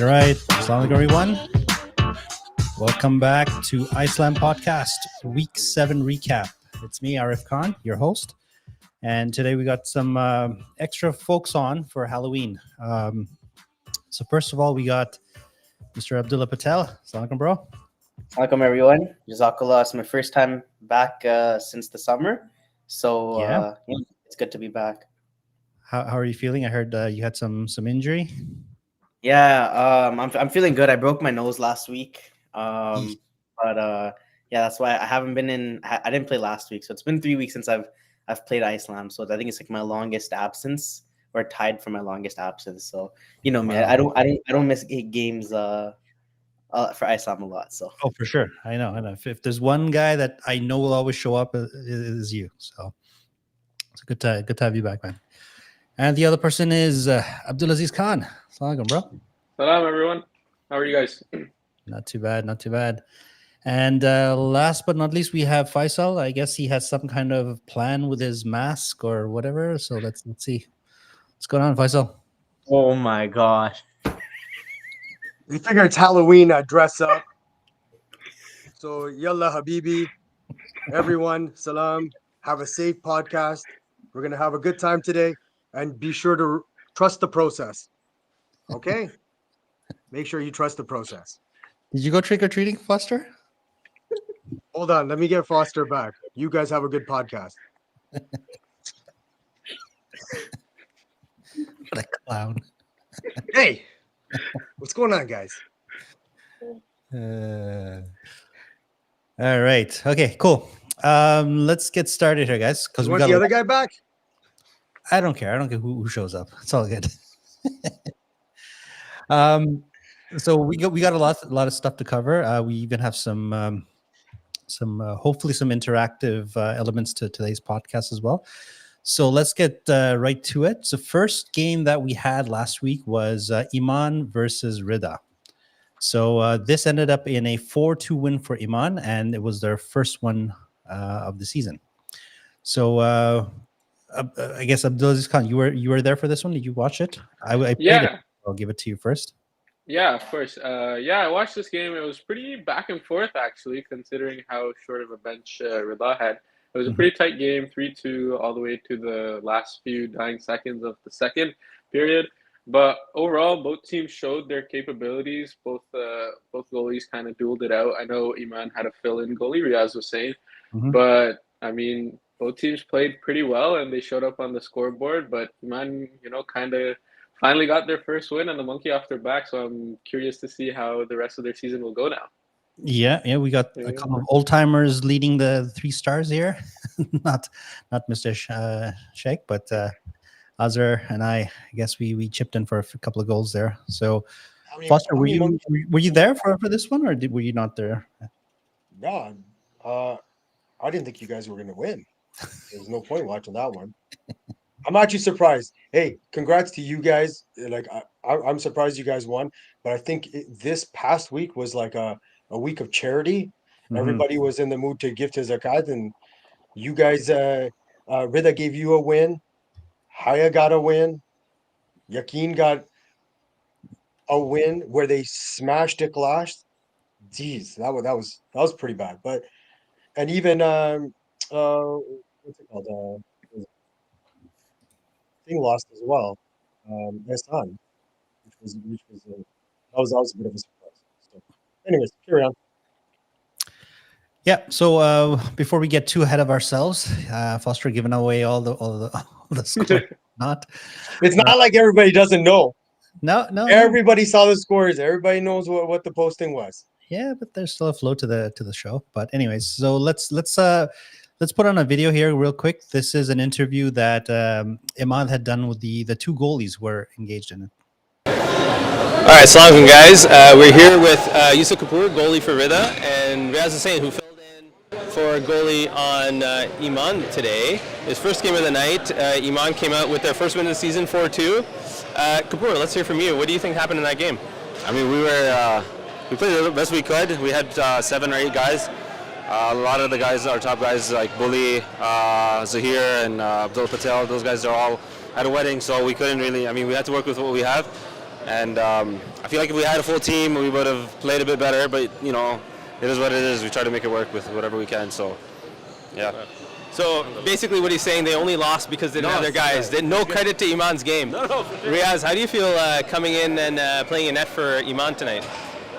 Right. Assalamualaikum everyone. Welcome back to Iceland Podcast, Week 7 recap. It's me, Arif Khan, your host. And today we got some extra folks on for Halloween. So first of all, we got Mr. Abdullah Patel. Assalamualaikum, bro. Welcome everyone. Jazakallah. It's my first time back since the summer. So it's good to be back. How are you feeling? I heard you had some injury. Yeah, I'm feeling good. I broke my nose last week. That's why I haven't been in. I didn't play last week, so it's been 3 weeks since I've played Iceland. So I think it's like my longest absence, or tied for my longest absence. So you know me, I don't miss games for Iceland a lot. So for sure, I know. If there's one guy that I know will always show up, it is you. So it's good to have you back, man. And the other person is Abdulaziz Khan. Assalamualaikum, bro. Salam, everyone. How are you guys? Not too bad. And last but not least, we have Faisal. I guess he has some kind of plan with his mask or whatever. So let's see. What's going on, Faisal? Oh my gosh. We figure it's Halloween, dress up. So yalla habibi. Everyone, salam. Have a safe podcast. We're going to have a good time today. And be sure to trust the process. Okay? Make sure you trust the process. Did you go trick-or-treating, Foster? Hold on. Let me get Foster back. You guys have a good podcast. What a clown. Hey! What's going on, guys? All right. Okay, cool. Let's get started here, guys. Because we got the other guy back? I don't care. I don't care who shows up. It's all good. So we got a lot of stuff to cover. We even have some hopefully some interactive elements to today's podcast as well. So let's get right to it. So first game that we had last week was Iman versus Rida. So this ended up in a 4-2 win for Iman, and it was their first one of the season. So I guess Abdulaziz Khan, you were there for this one. Did you watch it? I played it. I'll give it to you first. Yeah, of course. I watched this game. It was pretty back and forth, actually, considering how short of a bench Rida had. It was a pretty tight game, 3-2, all the way to the last few dying seconds of the second period. But overall, both teams showed their capabilities. Both goalies kind of dueled it out. I know Iman had a fill-in goalie, Riaz was saying. But, I mean, both teams played pretty well, and they showed up on the scoreboard. But Iman, kind of finally got their first win and the monkey off their back. So I'm curious to see how the rest of their season will go now. Yeah, we got a couple of old timers leading the 3 stars here. not Mr. Sheikh, but Azar and I guess we chipped in for a couple of goals there. So, Foster, were you there for this one, or were you not there? No, I didn't think you guys were going to win. There's no point watching that one. I'm actually surprised. Hey, congrats to you guys. Like I'm surprised you guys won, but I think this past week was like a week of charity. Everybody was in the mood to give to zakat, and you guys, Rida gave you a win. Haya got a win. Yakin got a win where they smashed Iklash. Jeez, that was pretty bad. But and even what's it called? Thing lost as well. Ehsan, which was a bit of a surprise. So, anyways, carry on. Yeah. So before we get too ahead of ourselves, Foster giving away all the score. It's not like everybody doesn't know. No, no. Everybody saw the scores. Everybody knows what the posting was. Yeah, but there's still a flow to the show. But anyways, so let's put on a video here real quick. This is an interview that Imad had done with the two goalies were engaged in it. All right, Assalamu alaikum, guys. We're here with Yusuf Kapoor, goalie for Rida, and Riaz Hussain, who filled in for goalie on Iman today. His first game of the night. Iman came out with their first win of the season, 4-2. Kapoor, let's hear from you. What do you think happened in that game? I mean, we played the best we could. We had 7 or 8 guys. A lot of the guys, our top guys like Bully, Zahir, and Abdul Patel, those guys are all at a wedding, so we couldn't really, I mean, we had to work with what we have. And I feel like if we had a full team, we would have played a bit better, but, you know, it is what it is. We try to make it work with whatever we can, so, yeah. So basically what he's saying, they only lost because they didn't have their guys. No credit to Iman's game. No, for sure. Riaz, how do you feel coming in and playing a net for Iman tonight?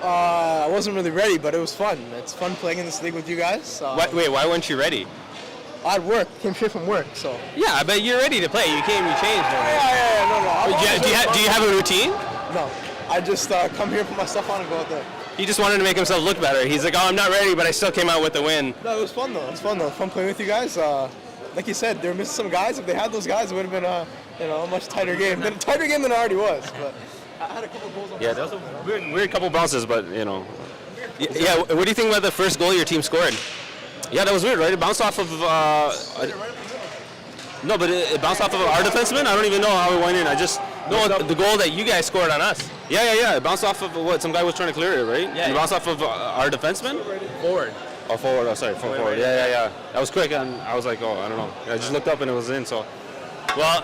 I wasn't really ready, but it was fun. It's fun playing in this league with you guys. Wait, why weren't you ready? I had work, came straight from work, so. Yeah, I bet you're ready to play. You came, you changed. Yeah, no. Do you have a routine? No, I just come here, put my stuff on, and go out there. He just wanted to make himself look better. He's like, oh, I'm not ready, but I still came out with the win. No, it was fun though. It was fun though. Fun playing with you guys. Like you said, they were missing some guys. If they had those guys, it would have been a much tighter game. Tighter game than it already was. But I had a couple goals on. Yeah, that was a weird couple bounces, but, you know. Yeah, what do you think about the first goal your team scored? Yeah, that was weird, right? It bounced off of, no, but it bounced off of our defenseman. I don't even know how it went in. No, the goal that you guys scored on us. Yeah. It bounced off of what? Some guy was trying to clear it, right? Yeah. It bounced off of our defenseman? Forward. Oh, forward. Oh, sorry, forward. Yeah. That was quick, and I was like, oh, I don't know. I just looked up and it was in, so. Well,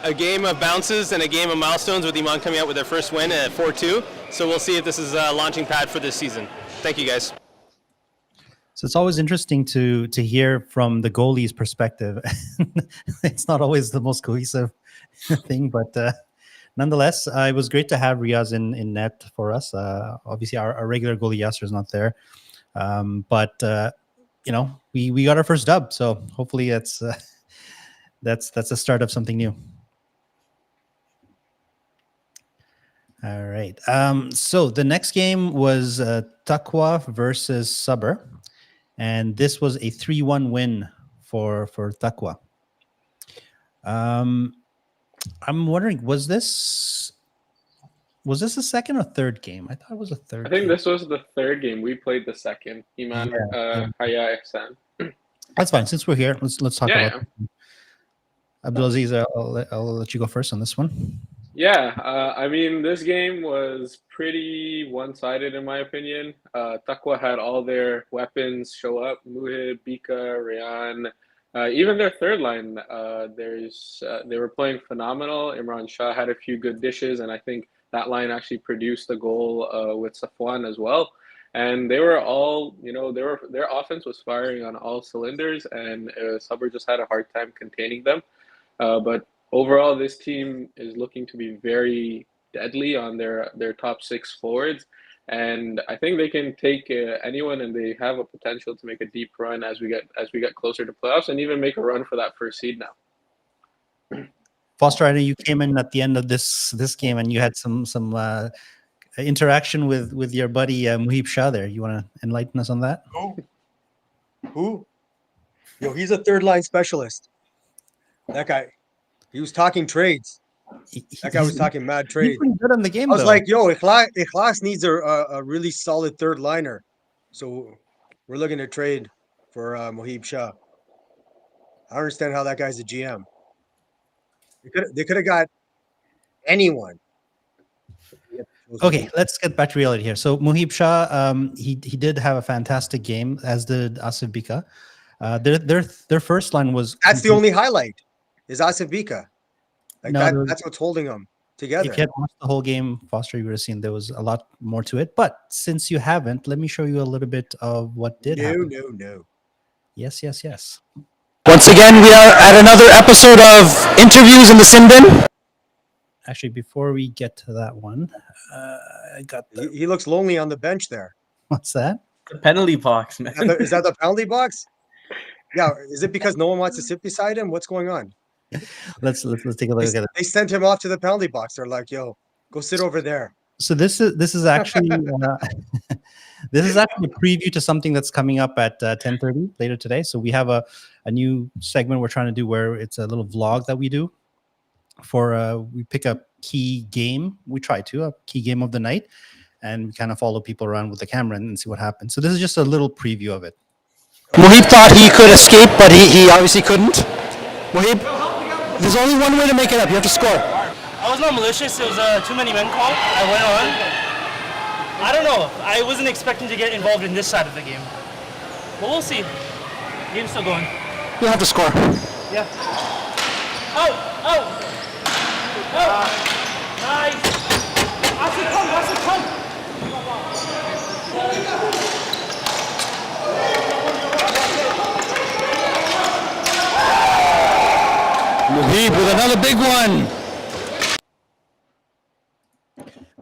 a game of bounces and a game of milestones with Iman coming out with their first win at 4-2. So we'll see if this is a launching pad for this season. Thank you, guys. So it's always interesting to hear from the goalie's perspective. It's not always the most cohesive thing, but nonetheless, it was great to have Riaz in net for us. Obviously, our regular goalie Yasser is not there, but you know, we got our first dub, so hopefully that's the start of something new. All right. So the next game was Taqwa versus Sabr. And this was a 3-1 win for Taqwa. I'm wondering, was this a second or third game? I thought it was a third. I think game. this was the third game. We played the second. Iman, Haya, Ihsan. That's fine. Since we're here, let's talk Yeah, about Abdulaziz. I'll let you go first on this one. Yeah, I mean, this game was pretty one-sided in my opinion. Taqwa had all their weapons show up: Muhib, Bika, Rayan, even their third line. They were playing phenomenal. Imran Shah had a few good dishes, and I think that line actually produced a goal with Safwan as well. And they were all, their offense was firing on all cylinders, and Sabr just had a hard time containing them. But overall, this team is looking to be very deadly on their top 6 forwards, and I think they can take anyone, and they have a potential to make a deep run as we get closer to playoffs, and even make a run for that first seed now. Foster, I know you came in at the end of this game, and you had some interaction with your buddy Muhib Shah there. You want to enlighten us on that? Who? Yo, he's a third line specialist. That guy. He was talking trades. That guy was talking mad He's trades. pretty good on the game. I was though. like, yo, Ikhlas needs a really solid third liner. So we're looking to trade for Muhib Shah. I don't understand how that guy's a GM. They could have got anyone. Okay, let's get back to reality here. So Muhib Shah, he did have a fantastic game, as did Asif Bika. Their first line was. That's the only highlight. Is Asif Bika. Like No, that's what's holding them together. If you had watched the whole game, Foster, you would have seen there was a lot more to it. But since you haven't, let me show you a little bit of what did happen. No. Yes. Once again, we are at another episode of Interviews in the Sin Bin. Actually, before we get to that one, I got the. He looks lonely on the bench there. What's that? The penalty box, man. Is that the penalty box? Yeah. Is it because no one wants to sit beside him? What's going on? Let's take a look at it. They sent him off to the penalty box. They're like, yo, Go sit over there. So this is actually this is actually a preview to something that's coming up at 10:30 later today. So we have a new segment we're trying to do where it's a little vlog that we do for we pick a key game. We try to a key game of the night, and we kind of follow people around with the camera and see what happens. So this is just a little preview of it. Mohib thought he could escape, but he obviously couldn't. Mohib, there's only one way to make it up. You have to score. I was not malicious. It was a too many men call. I went on. I don't know. I wasn't expecting to get involved in this side of the game. But we'll see. Game's still going. You'll have to score. Yeah. Out! Out! Out! Nice! Asu, come! Mohib with another big one.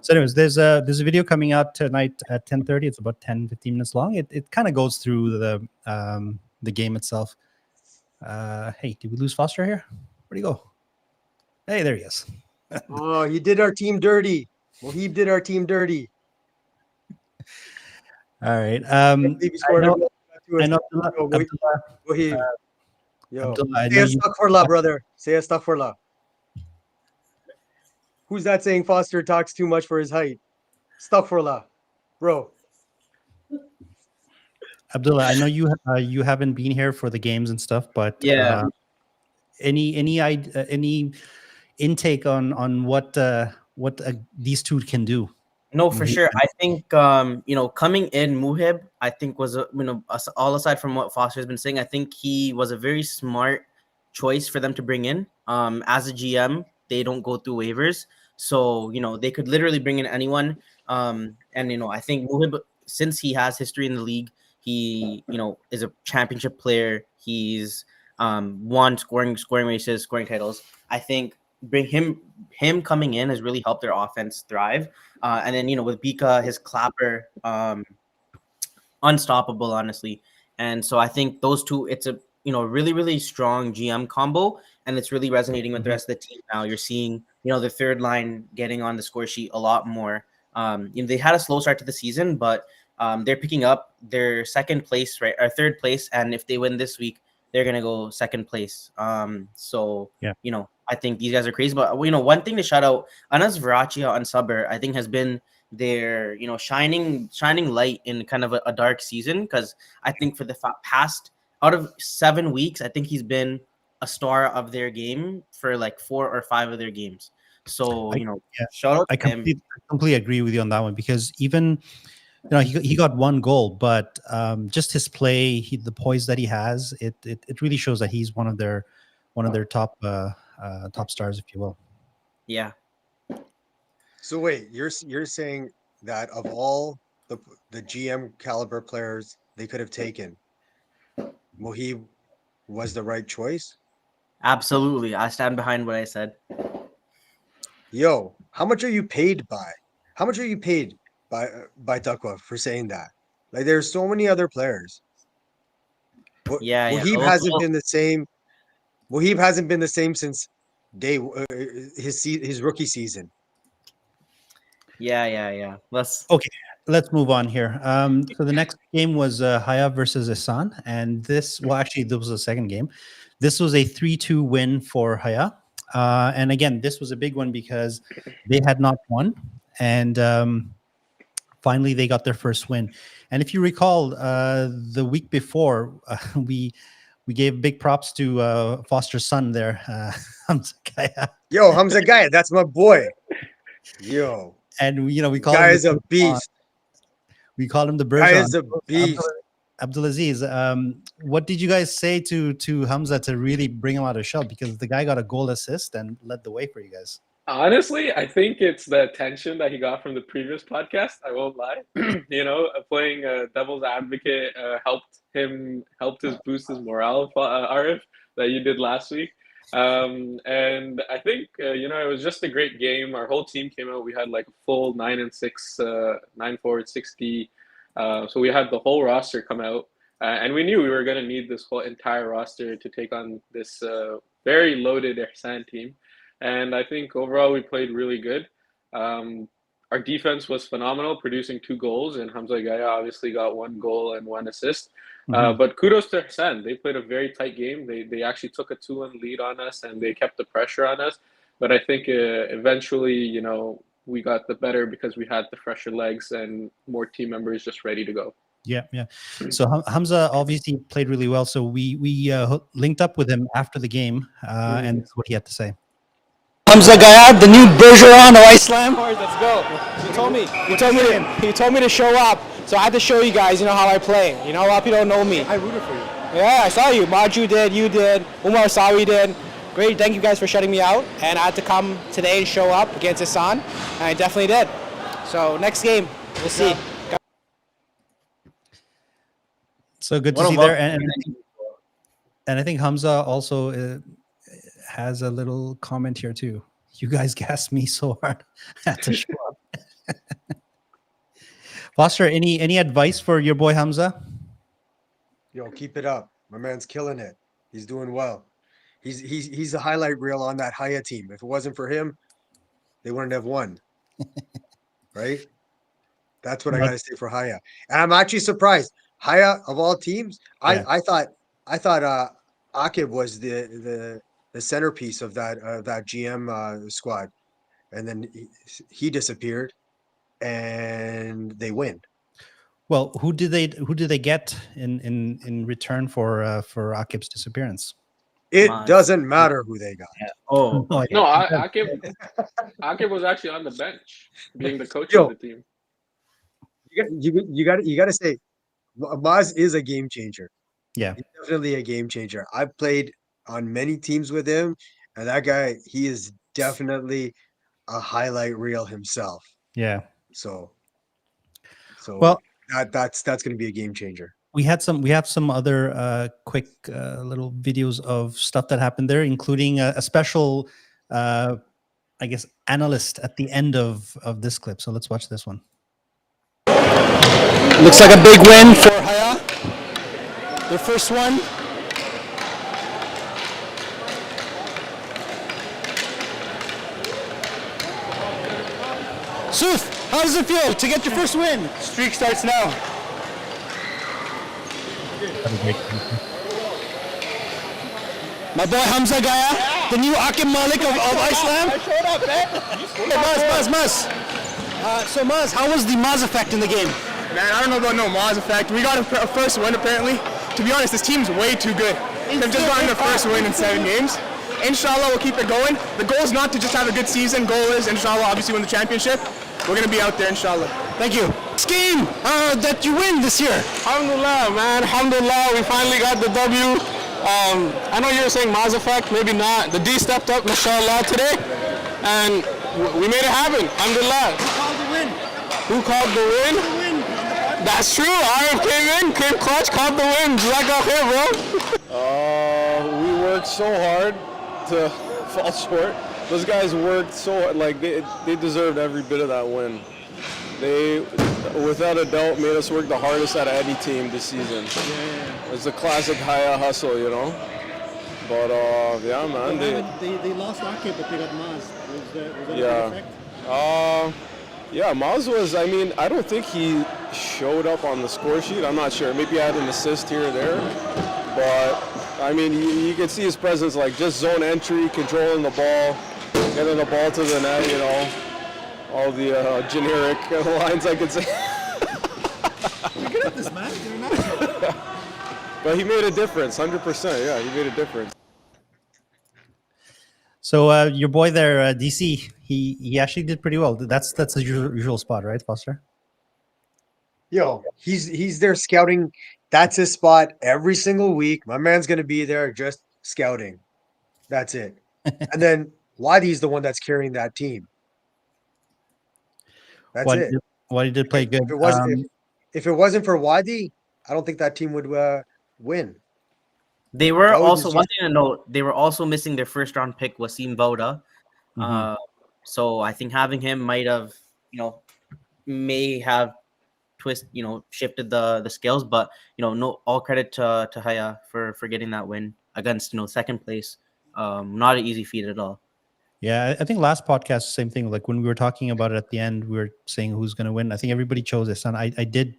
So anyways, there's a video coming out tonight at 10:30. It's about 10-15 minutes long. It kind of goes through the game itself. Hey, did we lose Foster here? Where'd he go? Hey, there he is. Oh, you did our team dirty. Mohib did our team dirty. All right. I know. I know Mohib. Yo, Abdullah, I say know a you- astaghfirullah, brother. Say astaghfirullah. Who's that saying Foster talks too much for his height? Astaghfirullah, bro. Abdullah, I know you haven't been here for the games and stuff, but Yeah. any intake on what these two can do? No, for Mhm. sure. I think coming in Muhib, I think was all aside from what Foster's been saying, I think he was a very smart choice for them to bring in. As a GM, they don't go through waivers, so they could literally bring in anyone. And I think Muhib, since he has history in the league, he is a championship player. He's won scoring races, scoring titles. I think bring him coming in has really helped their offense thrive. And then with Bika, his clapper, unstoppable, honestly. And so I think those two, it's a really, really strong GM combo, and it's really resonating with the rest of the team now. You're seeing the third line getting on the score sheet a lot more. They had a slow start to the season, but they're picking up their second place, right, or third place, and if they win this week, they're gonna go second place. So yeah, I think these guys are crazy. But one thing to shout out, Anas Varachia on Subber, I think has been their shining light in kind of a dark season, because I think for the past out of 7 weeks, I think he's been a star of their game for like 4 or 5 of their games. So shout out I to him. completely agree with you on that one, because even he got one goal, but just his play, the poise that he has, it really shows that he's one of their top top stars, if you will. Yeah. So wait, you're saying that of all the GM caliber players they could have taken, Mohib was the right choice? Absolutely. I stand behind what I said. Yo, how much are you paid by? How much are you paid by Takwa for saying that? Like, there's so many other players. Yeah, Mohib hasn't been the same. Mohib hasn't been the same since his rookie season. Yeah. Let's move on here. So the next game was Haya versus Isan, and this was the second game. This was a 3-2 win for Haya, and again, this was a big one because they had not won, and finally they got their first win. And if you recall, the week before, we gave big props to Foster's son there, Hamza Gaya. Yo, Hamza Gaya, that's my boy. Yo, and we call Guy him is a beast. We call him the Bergeron. Guy is a beast. Abdulaziz, what did you guys say to Hamza to really bring him out of shell? Because the guy got a goal assist and led the way for you guys. Honestly, I think it's the attention that he got from the previous podcast. I won't lie. Playing devil's advocate helped his boost his morale, Arif, that you did last week. And I think it was just a great game. Our whole team came out. We had like a full 9-6, 9 forward, 60. So we had the whole roster come out, and we knew we were going to need this whole entire roster to take on this very loaded Ihsan team. And I think overall we played really good. Our defense was phenomenal, producing 2 goals, and Hamza Gaya obviously got 1 goal and 1 assist. But kudos to Hassan. They played a very tight game. They actually took a 2-1 lead on us, and they kept the pressure on us. But I think eventually, you know, we got the better because we had the fresher legs and more team members just ready to go. Yeah. So Hamza obviously played really well. So we linked up with him after the game, and this is what he had to say. Hamza Gaya, the new Bergeron of Iceland. Let's go. He told me to show up, so I had to show you guys, you know, how I play. You know, a lot of people don't know me. I rooted for you. Yeah, I saw you. Maju did, you did, Umar Sawi did. Great, thank you guys for shutting me out. And I had to come today and show up against Hassan, and I definitely did. So next game, we'll see. So good to see there, and I think Hamza also has a little comment here too. You guys gassed me so hard. I had to show up. Foster, any advice for your boy Hamza? Yo, keep it up. My man's killing it. He's doing well. He's a highlight reel on that Haya team. If it wasn't for him, they wouldn't have won. Right? That's what I gotta say for Haya. And I'm actually surprised. Haya of all teams, I thought Akib was the centerpiece of that GM squad, and then he disappeared, and they win. Well, who did they get in return for Akib's disappearance? It doesn't matter who they got. Yeah. Oh, No, Akib was actually on the bench, being the coach of the team. You got to say, Maz is a game changer. Yeah, He's definitely a game changer. I've played on many teams with him, and that guy, he is definitely a highlight reel himself. Yeah. So well, that's going to be a game changer. we have some other quick little videos of stuff that happened there, including a special, I guess, analyst at the end of this clip. So let's watch this one. Looks like a big win for Haya. Their first one. Suf, how does it feel to get your first win? Streak starts now. My boy Hamza Gaya, the new Akim Malik of Iceland. I showed up, man. Hey, Maz. So Maz, how was the Maz effect in the game? Man, I don't know about no Maz effect. We got a first win, apparently. To be honest, this team's way too good. They've just gotten their first win in 7 games. Inshallah, we'll keep it going. The goal is not to just have a good season. Goal is, inshallah, obviously win the championship. We're going to be out there, inshallah. Thank you. Scheme that you win this year. Alhamdulillah, man. Alhamdulillah, we finally got the W. I know you were saying Maz effect, maybe not. The D stepped up, mashallah, today. And we made it happen. Alhamdulillah. Who called the win? Who called the win? That's true. Arif came clutch, called the win. Jazakallah khair, bro. We worked so hard to fall short. Those guys worked so hard. Like they deserved every bit of that win. They, without a doubt, made us work the hardest out of any team this season. It's a classic Haya hustle, you know. But yeah, man. They lost Akib, but they got Maz. Was that Yeah. a big effect? Yeah, Maz was, I mean, I don't think he showed up on the score sheet. I'm not sure. Maybe he had an assist here or there. But, I mean, you can see his presence, like just zone entry, controlling the ball, getting the ball to the net, you know. All the generic lines I could say. You're good at this, man. You're natural. But he made a difference, 100%. Yeah, he made a difference. So your boy there, DC, he actually did pretty well. That's the usual spot, right, Foster? Yo, he's there scouting. That's his spot every single week. My man's gonna be there just scouting. That's it. And then Wadi's the one that's carrying that team. That's it. Wadi did play good. If it wasn't for Wadi, I don't think that team would win. They were That was also just- one thing to note. They were also missing their first round pick, Wasim Voda. So I think having him might have, may have shifted the scales. But no, all credit to Haya for getting that win against second place. Not an easy feat at all. Yeah, I think last podcast, same thing. Like when we were talking about it at the end, we were saying who's going to win. I think everybody chose Isan. I did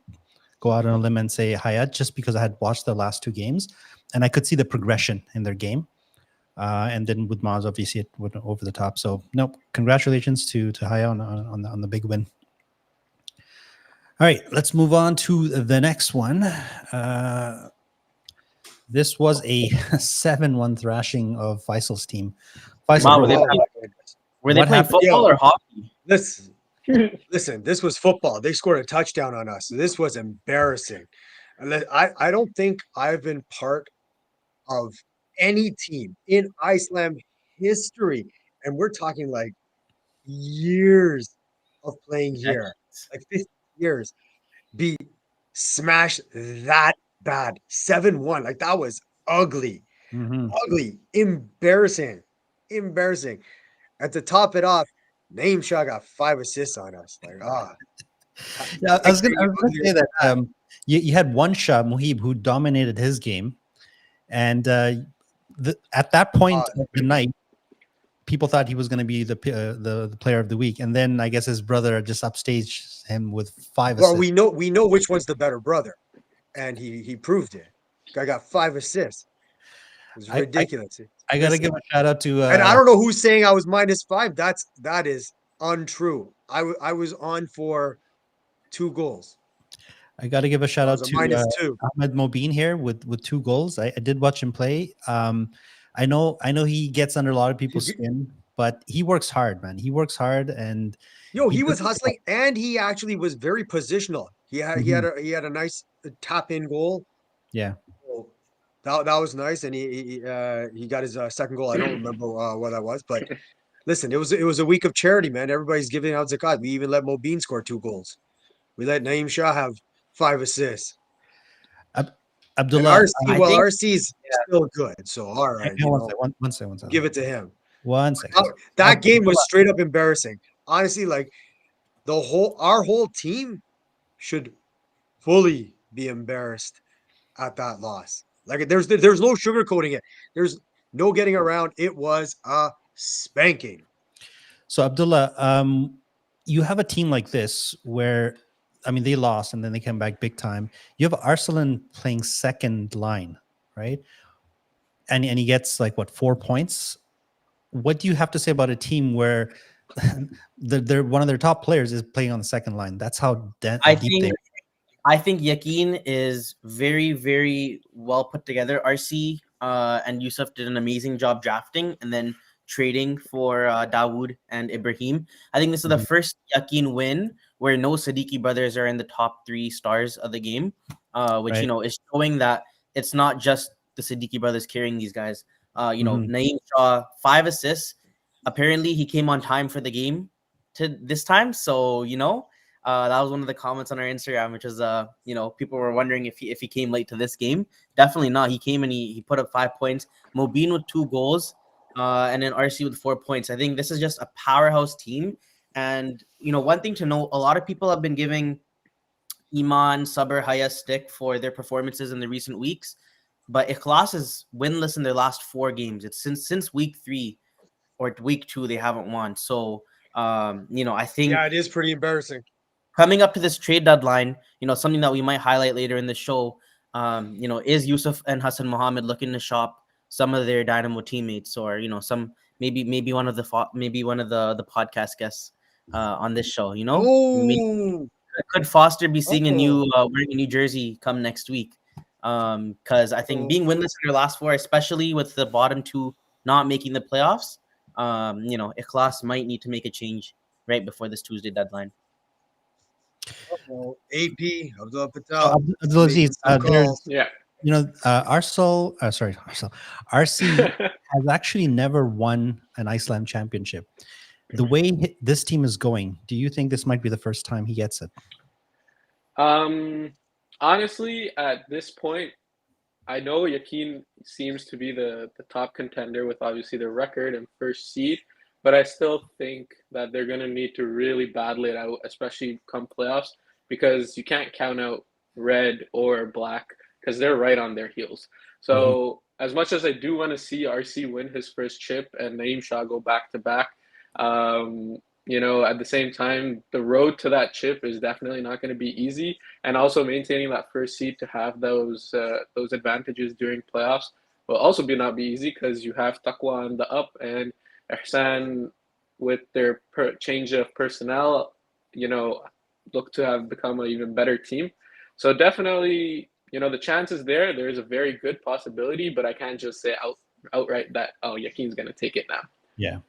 go out on a limb and say Hayat just because I had watched the last two games and I could see the progression in their game. And then with Maz, obviously, it went over the top. So, no, congratulations to Hayat on the big win. All right, let's move on to the next one. This was a 7-1 thrashing of Faisal's team. Faisal, Wow, Oh, my goodness. were they What playing happened? football or hockey? Listen, this was football. They scored a touchdown on us. This was embarrassing. I don't think I've been part of any team in Iceland history, and we're talking like years of playing here, like 50 years, be smashed that bad. 7-1. Like that was ugly. Ugly. Embarrassing. And to top it off, Naeem Shah got 5 assists on us. Like, Yeah, I was gonna say that you had one shot, Mohib, who dominated his game, and at that point of the night, people thought he was going to be the player of the week, and then I guess his brother just upstaged him with 5 well, assists. we know which one's the better brother, and he proved it. Guy got 5 assists. It was ridiculous. I gotta give a shout out to and I don't know who's saying I was -5. That is untrue. I was on for 2 goals. I got to give a shout out was a to -2. Ahmed Mobeen here with 2 goals. I did watch him play. I know he gets under a lot of people's skin, but he works hard, man. He works hard, and he was hustling, and he actually was very positional. He had a nice tap in goal. Yeah. So that was nice, and he got his second goal. I don't remember what that was, but listen, it was a week of charity, man. Everybody's giving out zakat. We even let Mobeen score 2 goals. We let Naeem Shah have 5 assists. Abdullah, RC's still good. So all right, one second. give it to him. 1 second. That game was straight up embarrassing. Honestly, like our whole team should fully be embarrassed at that loss. Like there's no sugarcoating it. There's no getting around. It was a spanking. So Abdullah, you have a team like this where, I mean, they lost and then they came back big time. You have Arsalan playing second line, right? And he gets like 4 points. What do you have to say about a team where they're one of their top players is playing on the second line? That's how deep they are. I think Yakin is very, very well put together. RC and Yusuf did an amazing job drafting and then trading for Dawood and Ibrahim. I think this is the first Yakin win where no Siddiqui brothers are in the top 3 stars of the game, which, is showing that it's not just the Siddiqui brothers carrying these guys. Naeem Shah, 5 assists. Apparently, he came on time for the game to this time. So, that was one of the comments on our Instagram, which is, people were wondering if he came late to this game. Definitely not. He came and he put up 5 points. Mobeen with 2 goals, and then RC with 4 points. I think this is just a powerhouse team. And, one thing to know, a lot of people have been giving Iman, Sabr, Haya stick for their performances in the recent weeks. But Ikhlas is winless in their last 4 games. It's since week 3 or week 2, they haven't won. So, I think... Yeah, it is pretty embarrassing. Coming up to this trade deadline, something that we might highlight later in the show, is Yusuf and Hassan Mohammed looking to shop some of their Dynamo teammates, or some maybe one of the podcast guests on this show. Could Foster be seeing wearing a new jersey come next week? Because I think being winless in their last 4, especially with the bottom 2 not making the playoffs, Ikhlas might need to make a change right before this Tuesday deadline. AP Abdullah Patel. Abdulaziz, Arsal RC has actually never won an Iceland championship. The way this team is going, do you think this might be the first time he gets it? Honestly, at this point, I know Yakin seems to be the top contender with obviously their record and first seed, but I still think that they're going to need to really battle it out, especially come playoffs, because you can't count out red or black, because they're right on their heels. So as much as I do want to see RC win his first chip and Naeem Shah go back to back, you know, at the same time, the road to that chip is definitely not going to be easy. And also maintaining that first seed to have those advantages during playoffs will also not be easy, because you have Taqwa on the up and Ihsan with their change of personnel, you know, look to have become an even better team. So definitely, you know, the chance is there. There is a very good possibility, but I can't just say outright that, oh, Yakin's going to take it now. Yeah.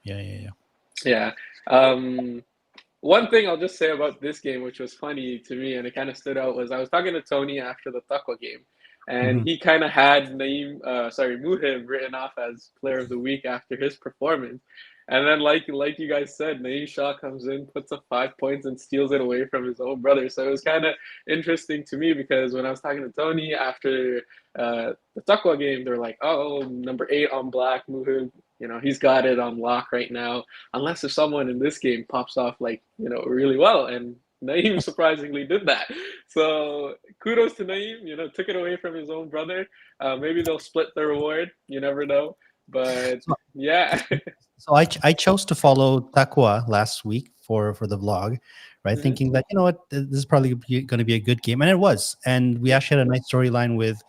One thing I'll just say about this game, which was funny to me and it kind of stood out, was I was talking to Tony after the Taqwa game, and he kind of had Muhib written off as player of the week after his performance. And then, like you guys said, Naeem Shah comes in, puts up 5 points, and steals it away from his own brother. So it was kind of interesting to me, because when I was talking to Tony after the Taqwa game, they're like, "Oh, number 8 on black, Muhib, you know, he's got it on lock right now. Unless if someone in this game pops off like, you know, really well." And Naeem surprisingly did that. So kudos to Naeem. You know, took it away from his own brother. Maybe they'll split the reward. You never know. But yeah. So I chose to follow Taqwa last week for the vlog, right? Thinking that, you know what, this is probably going to be a good game, and it was. And we actually had a nice storyline with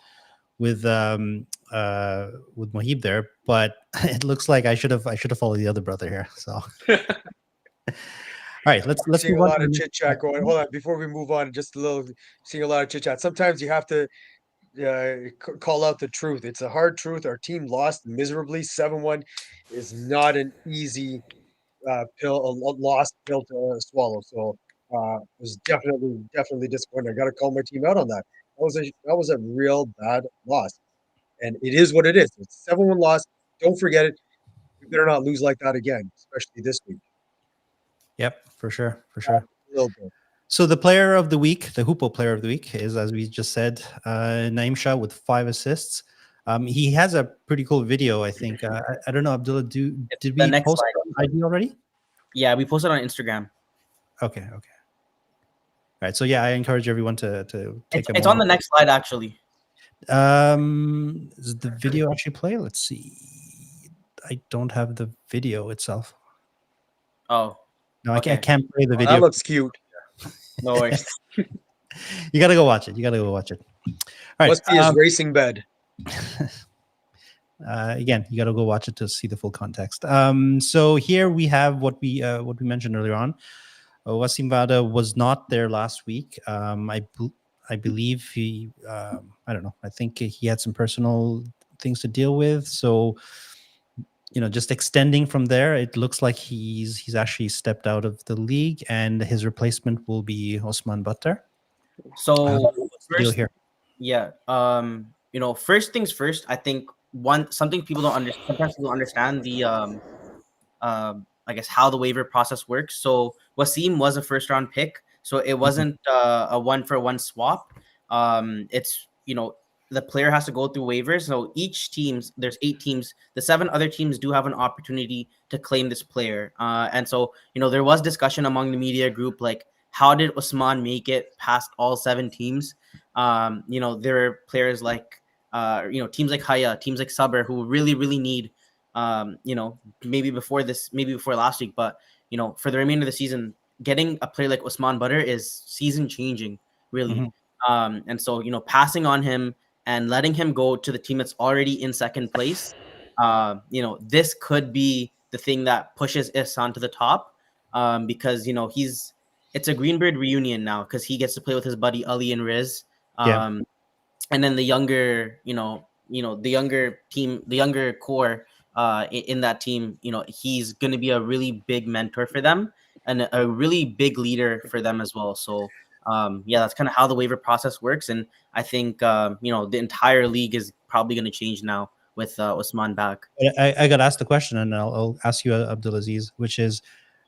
Mohib there, but it looks like I should have followed the other brother here. So, all right, let's seeing move a on. lot of chit chat going. Hold on, before we move on, just a little. Seeing a lot of chit chat. Sometimes you have to call out the truth. It's a hard truth. Our team lost miserably. 7-1 is not an easy lost pill to swallow. So it was definitely disappointing. I got to call my team out on that. That was a real bad loss, and it is what it is. It's 7-1 loss. Don't forget it. We better not lose like that again, especially this week. Yep, for sure. Real good. So the player of the week, the Hoopo player of the week, is, as we just said, Naeem Shah with 5 assists. He has a pretty cool video, I think. I don't know, Abdullah, did we post it on IG already? Yeah, we posted on Instagram. Okay. All right. So yeah, I encourage everyone to take It's on the next slide, actually. Does the video actually play? Let's see. I don't have the video itself. Oh. No, okay. I can't play the video. That looks cute. No worries. You got to go watch it. All right. Must be his racing bed. Again, you got to go watch it to see the full context. So here we have what we mentioned earlier on. Wasim Vada was not there last week. I believe he, I don't know. I think he had some personal things to deal with. So, you know, just extending from there, it looks like he's actually stepped out of the league, and his replacement will be Osman Buttar. So first, here. Yeah. You know, first things first, I think something people don't understand. Sometimes people don't understand the I guess how the waiver process works. So Wasim was a first round pick, so it wasn't a 1-for-1 swap. It's, you know, the player has to go through waivers. So there's 8 teams. The 7 other teams do have an opportunity to claim this player. And so, you know, there was discussion among the media group, like, how did Osman make it past all 7 teams? You know, there are players like, you know, teams like Haya, teams like Sabr, who really, really need, you know, maybe before last week, but, you know, for the remainder of the season, getting a player like Osman Buttar is season changing, really. And so, you know, passing on him and letting him go to the team that's already in second place, you know, this could be the thing that pushes Ihsan to the top, because, you know, it's a Greenbird reunion now, because he gets to play with his buddy Ali and Riz. And then the younger, the younger team, the younger core in that team, you know, he's going to be a really big mentor for them and a really big leader for them as well. So, yeah, that's kind of how the waiver process works. And I think, you know, the entire league is probably going to change now with Osman back. I got asked the question, and I'll ask you, Abdulaziz, which is,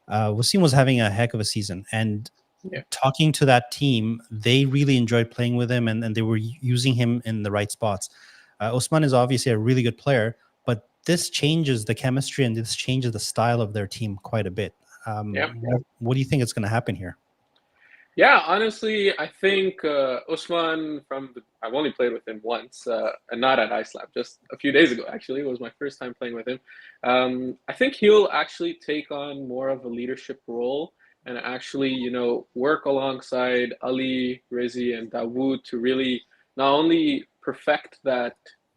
Wasim was having a heck of a season, and talking to that team, they really enjoyed playing with him, and they were using him in the right spots. Osman is obviously a really good player, but this changes the chemistry and this changes the style of their team quite a bit. What do you think is going to happen here? Yeah, honestly, I think Usman I've only played with him once, and not at Ice Lab, just a few days ago, actually. It was my first time playing with him. I think he'll actually take on more of a leadership role and actually, work alongside Ali, Rizzi, and Dawood to really not only perfect that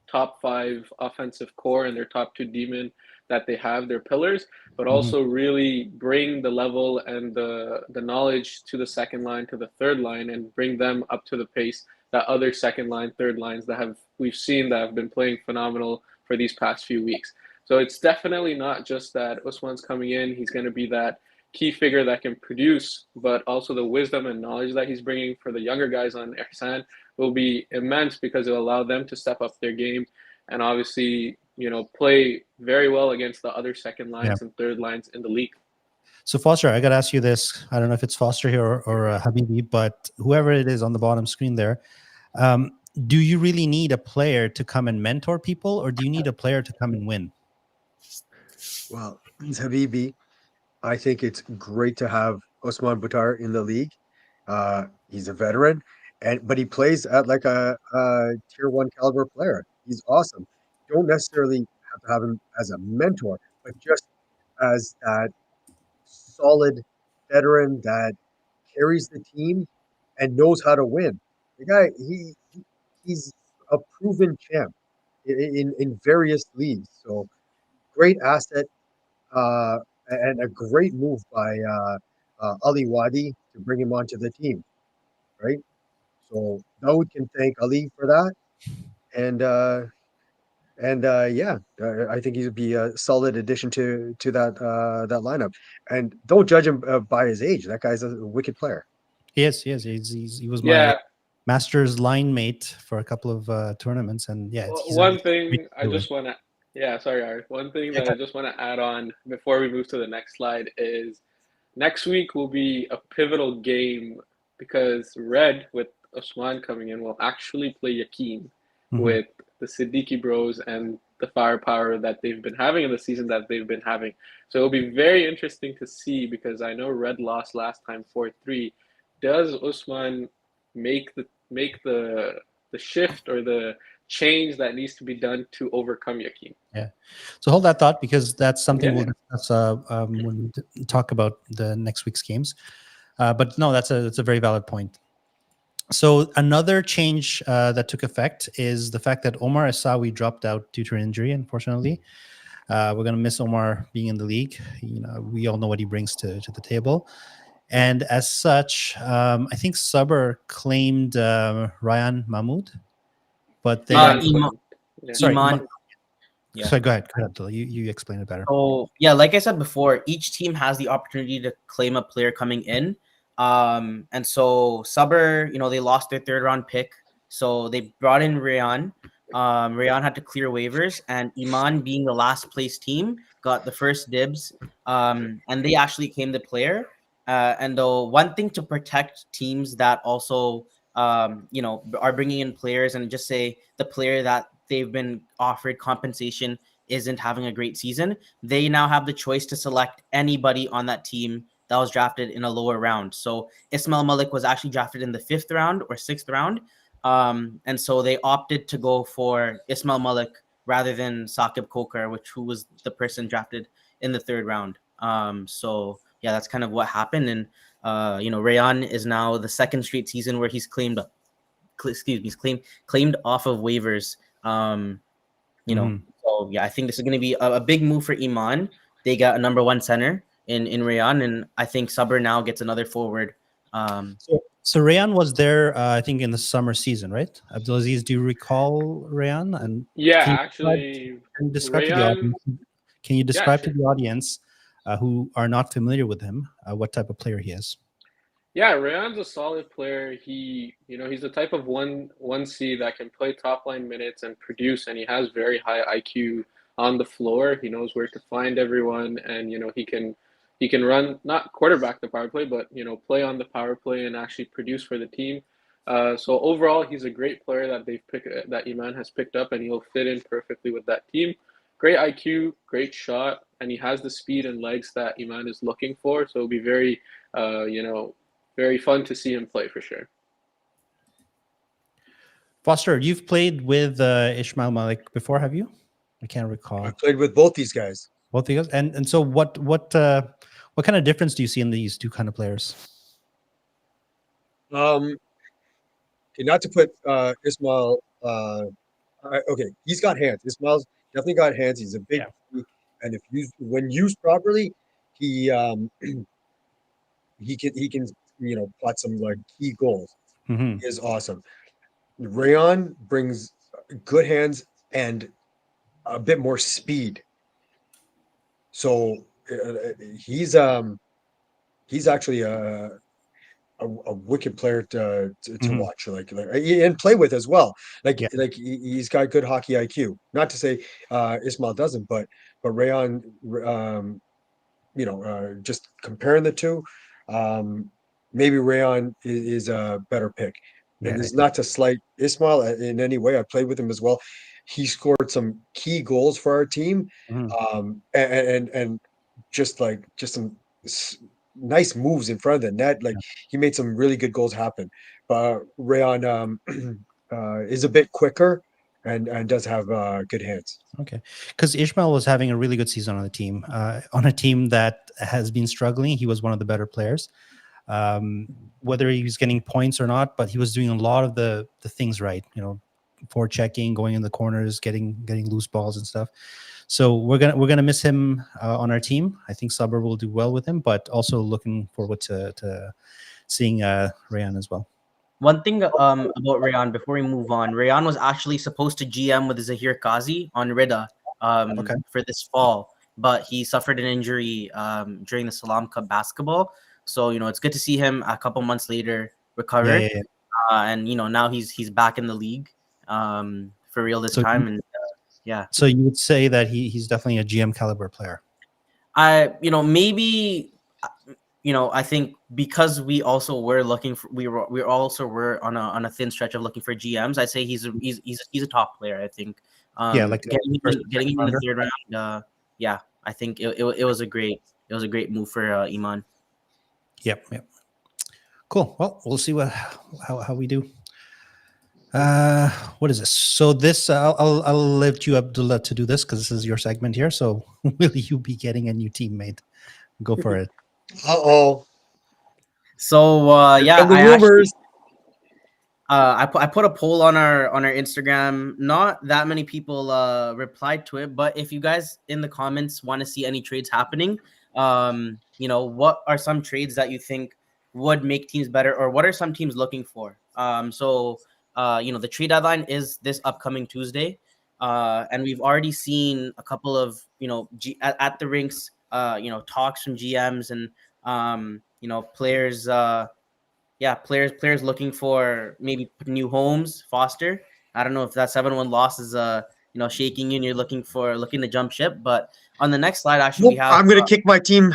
top five offensive core and their top two demon that they have, their pillars, but also really bring the level and the knowledge to the second line, to the third line, and bring them up to the pace that other second line, third lines we've seen that have been playing phenomenal for these past few weeks. So it's definitely not just that Usman's coming in, he's going to be that key figure that can produce, but also the wisdom and knowledge that he's bringing for the younger guys on Ihsan will be immense because it'll allow them to step up their game and obviously play very well against the other second lines and third lines in the league. So Foster, I got to ask you this. I don't know if it's Foster here or Habibi, but whoever it is on the bottom screen there, do you really need a player to come and mentor people, or do you need a player to come and win? Well, he's Habibi. I think it's great to have Osman Buttar in the league. He's a veteran, but he plays at like a tier 1 caliber player. He's awesome. Don't necessarily have to have him as a mentor, but just as that solid veteran that carries the team and knows how to win. The guy, he's a proven champ in various leagues. So great asset and a great move by Ali Wadi to bring him onto the team, right? So Dawood can thank Ali for that, and I think he would be a solid addition to that lineup. And don't judge him by his age. That guy's a wicked player. He is. He was my Masters line mate for a couple of tournaments, and one thing I just want to. Yeah, sorry, Art. One thing that I just want to add on before we move to the next slide is next week will be a pivotal game because Red, with Osman coming in, will actually play Yakin with the Siddiqui Bros and the firepower that they've been having in the season that they've been having. So it'll be very interesting to see because I know Red lost last time 4-3. Does Usman make the shift or the change that needs to be done to overcome Yakin? Yeah. So hold that thought because that's something we'll discuss when we talk about the next week's games. But no, that's a very valid point. So another change that took effect is the fact that Omar Asawi dropped out due to an injury, unfortunately. We're going to miss Omar being in the league. We all know what he brings to the table. And as such, I think Sabr claimed Ryan Mahmoud. But then, Iman. Yeah. So go ahead, Abdullah. You explain it better. So yeah, like I said before, each team has the opportunity to claim a player coming in. And so Sabr, they lost their 3rd round pick, so they brought in Rayan. Rayan had to clear waivers, and Iman, being the last place team, got the first dibs. And they actually claimed the player. And the one thing to protect teams that also are bringing in players and just say the player that they've been offered compensation isn't having a great season, they now have the choice to select anybody on that team that was drafted in a lower round. So Ismail Malik was actually drafted in the 5th round or 6th round. And so they opted to go for Ismail Malik rather than Saqib Kokar, who was the person drafted in the 3rd round. So yeah, that's kind of what happened. And Rayan is now the 2nd straight season where he's claimed off of waivers. So yeah, I think this is going to be a big move for Iman. They got a number 1 center in Rayan, and I think Sabr now gets another forward. So Rayan was there, I think, in the summer season, right? Abdulaziz, do you recall Rayan? And can you describe to the audience who are not familiar with him what type of player he is? Yeah, Rayan's a solid player. He's the type of 1C that can play top line minutes and produce, and he has very high IQ on the floor. He knows where to find everyone, and he can run, not quarterback the power play, but play on the power play and actually produce for the team. So overall, he's a great player that Iman has picked up, and he'll fit in perfectly with that team. Great IQ, great shot, and he has the speed and legs that Iman is looking for. So it'll be very, very fun to see him play for sure. Foster, you've played with Ishmael Malik before, have you? I can't recall. I played with both these guys. Both of you guys, and so what kind of difference do you see in these two kind of players? Okay, not to put Ismail. Okay, he's got hands. Ismail's definitely got hands. He's a big, and if when used properly, he he can plot some like key goals. Mm-hmm. He is awesome. Rayon brings good hands and a bit more speed. So he's actually a wicked player to watch, like and play with as well. Like he's got good hockey IQ. Not to say Ismail doesn't, but Rayon, just comparing the two, maybe Rayon is a better pick. And it's not to slight Ismail in any way. I played with him as well. He scored some key goals for our team, and just some nice moves in front of the net. Like he made some really good goals happen. But Rayon is a bit quicker and does have good hands. Okay, because Ishmael was having a really good season on the team, on a team that has been struggling. He was one of the better players. Whether he was getting points or not, but he was doing a lot of the things right. Forechecking, going in the corners, getting loose balls and stuff. So we're gonna miss him on our team. I think Saber will do well with him, but also looking forward to seeing Rayan as well. One thing about Rayan before we move on, Rayan was actually supposed to GM with Zahir Kazi on Rida for this fall, but he suffered an injury during the Salam Cup basketball. So it's good to see him a couple months later recover, and now he's back in the league for real this time. And So you would say that he's definitely a GM caliber player. Maybe I think because we also were looking for we also were on a thin stretch of looking for GMs. I say he's a top player. I think. Getting him in the third round. I think it was a great move for Iman. Yep. Cool. Well, we'll see how we do. What is this? So this I'll lift you, Abdullah, to do this because this is your segment here. So will you be getting a new teammate? Go for it. Uh-oh. So the rumors. I put a poll on our Instagram. Not that many people replied to it, but if you guys in the comments want to see any trades happening, what are some trades that you think would make teams better, or what are some teams looking for? The trade deadline is this upcoming Tuesday, and we've already seen a couple of at the rinks talks from GMs and players players looking for maybe new homes. Foster, I don't know if that 7-1 loss is shaking you and you're looking to jump ship, but on the next slide actually we have I'm gonna kick my team.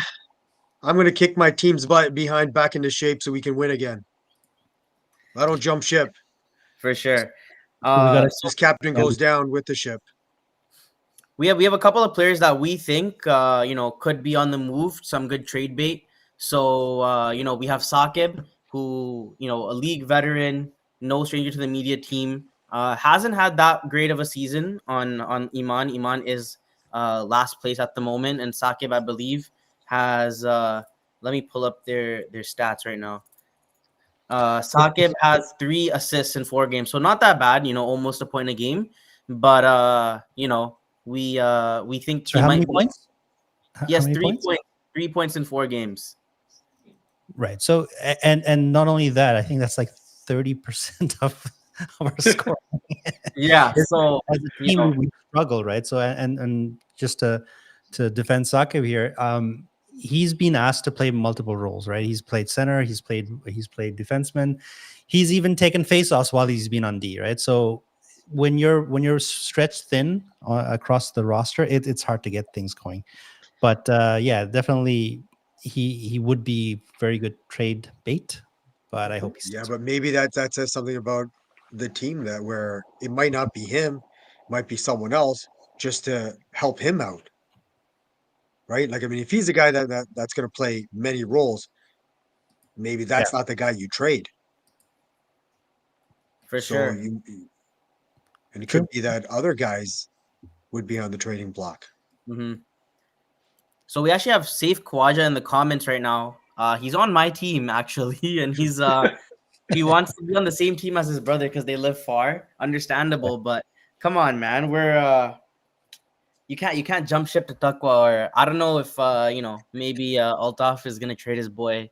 I'm gonna kick my team's butt behind back into shape so we can win again. I don't jump ship. For sure. This captain goes down with the ship. We have a couple of players that we think could be on the move, some good trade bait. So we have Saqib, who a league veteran, no stranger to the media team, hasn't had that great of a season on Iman. Iman is last place at the moment, and Saqib, I believe, has let me pull up their stats right now. Saqib has 3 assists in 4 games, so not that bad. Almost a point a game, but we think so. How many points? Yes, 3 points in 4 games. Right. So and not only that, I think that's like 30% of our score. Yeah. So as a team, we struggle, right? So and just to defend Saqib here, he's been asked to play multiple roles, right? He's played center, he's played defenseman, he's even taken faceoffs while he's been on D, right? So when you're stretched thin across the roster, it's hard to get things going. But definitely he would be very good trade bait. But I hope he's but maybe that says something about the team that where it might not be him, might be someone else just to help him out. Right? Like, I mean, if he's a guy that's going to play many roles, maybe that's not the guy you trade. For So sure. and it could be that other guys would be on the trading block. hmm So we actually have Safe Khawaja in the comments right now. He's on my team actually, and he's he wants to be on the same team as his brother because they live far. Understandable, but come on, man, we're you can't jump ship to Taqwa, or I don't know if maybe Altaf is gonna trade his boy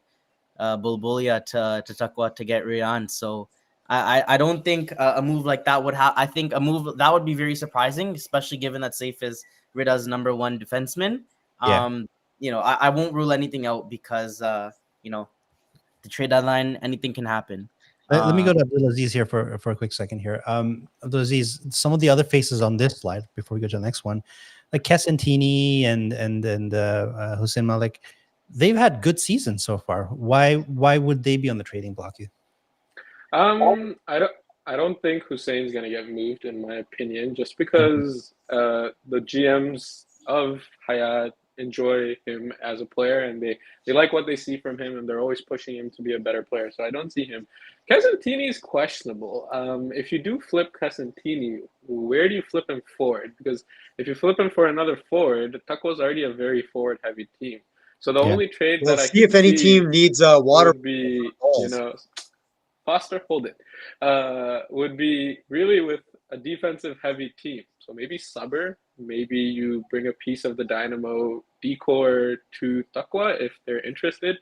Bulbulia to Taqwa to get Rian. So I don't think a move like that would have. I think a move that would be very surprising, especially given that Saif is Rida's number one defenseman. I won't rule anything out because the trade deadline, anything can happen. Let me go to Abdulaziz here for a quick second here. Abdulaziz, some of the other faces on this slide before we go to the next one, like Kesentini and Hussein Malik, they've had good seasons so far. Why would they be on the trading block? I don't think Hussein's gonna get moved, in my opinion, just because the GMs of Hayat enjoy him as a player, and they like what they see from him, and they're always pushing him to be a better player. So I don't see him. Kesentini is questionable. If you do flip Kesentini, where do you flip him forward? Because if you flip him for another forward, Taqwa's already a very forward-heavy team. So the only trade that I see if any team needs a water would be, Foster, hold it. Would be really with a defensive-heavy team. So maybe Saber, maybe you bring a piece of the Dynamo decor to Taqwa if they're interested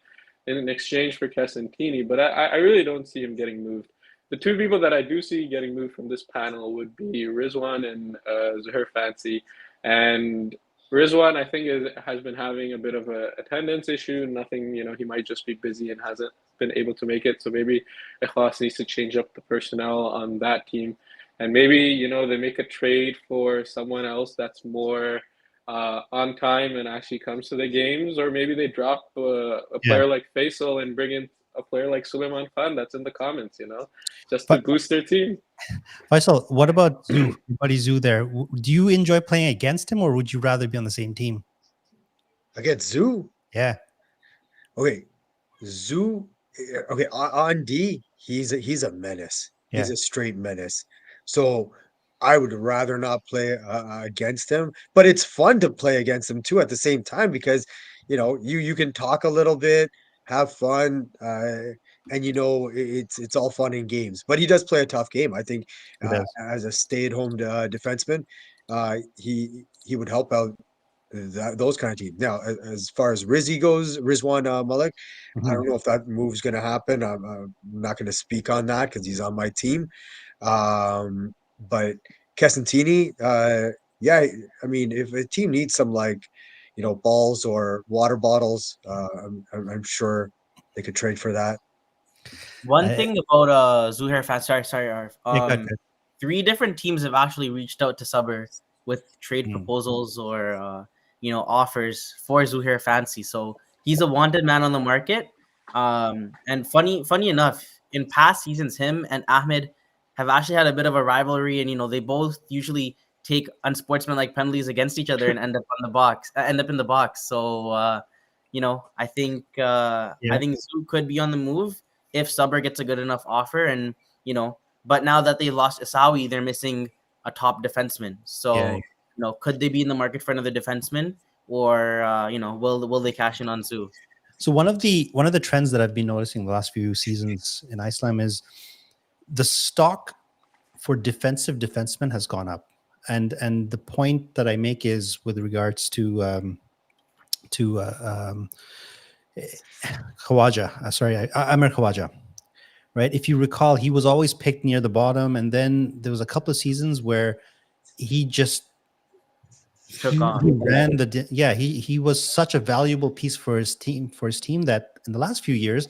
in exchange for Kesentini. But I really don't see him getting moved. The two people that I do see getting moved from this panel would be Rizwan and Zuhair Fancy. And Rizwan, I think, has been having a bit of a attendance issue. Nothing, he might just be busy and hasn't been able to make it. So maybe Ikhlas needs to change up the personnel on that team. And maybe, they make a trade for someone else that's more on time and actually comes to the games. Or maybe they drop a player like Faisal and bring in a player like Suleiman Khan that's in the comments, just to boost their team. Faisal, what about Zoo, buddy Zoo there? Do you enjoy playing against him, or would you rather be on the same team? Against Zoo? Yeah. Okay. Zoo, okay, on D, he's a menace. He's a straight menace. So I would rather not play against him, but it's fun to play against him too at the same time because, you can talk a little bit, have fun, and it's all fun in games. But he does play a tough game. I think as a stay-at-home defenseman, he would help out those kind of teams. Now, as far as Rizzy goes, Rizwan Malik, I don't know if that move's going to happen. I'm not going to speak on that because he's on my team. But Kesentini, if a team needs some balls or water bottles, I'm sure they could trade for that. One thing about Zuhair Fancy, sorry, Arf. 3 different teams have actually reached out to Saber with trade proposals or offers for Zuhair Fancy. So he's a wanted man on the market. And funny enough, in past seasons, him and Ahmed have actually had a bit of a rivalry, and they both usually take unsportsmanlike penalties against each other and end up in the box. So I think Zoo could be on the move if Saber gets a good enough offer, and but now that they lost Isawi, they're missing a top defenseman. So could they be in the market for another defenseman, or will they cash in on Zoo? So one of the trends that I've been noticing the last few seasons in Islam is the stock for defensive defensemen has gone up, and the point that I make is with regards to Khawaja. Amir Khawaja, right? If you recall, he was always picked near the bottom, and then there was a couple of seasons where he just took on. He was such a valuable piece for his team that in the last few years,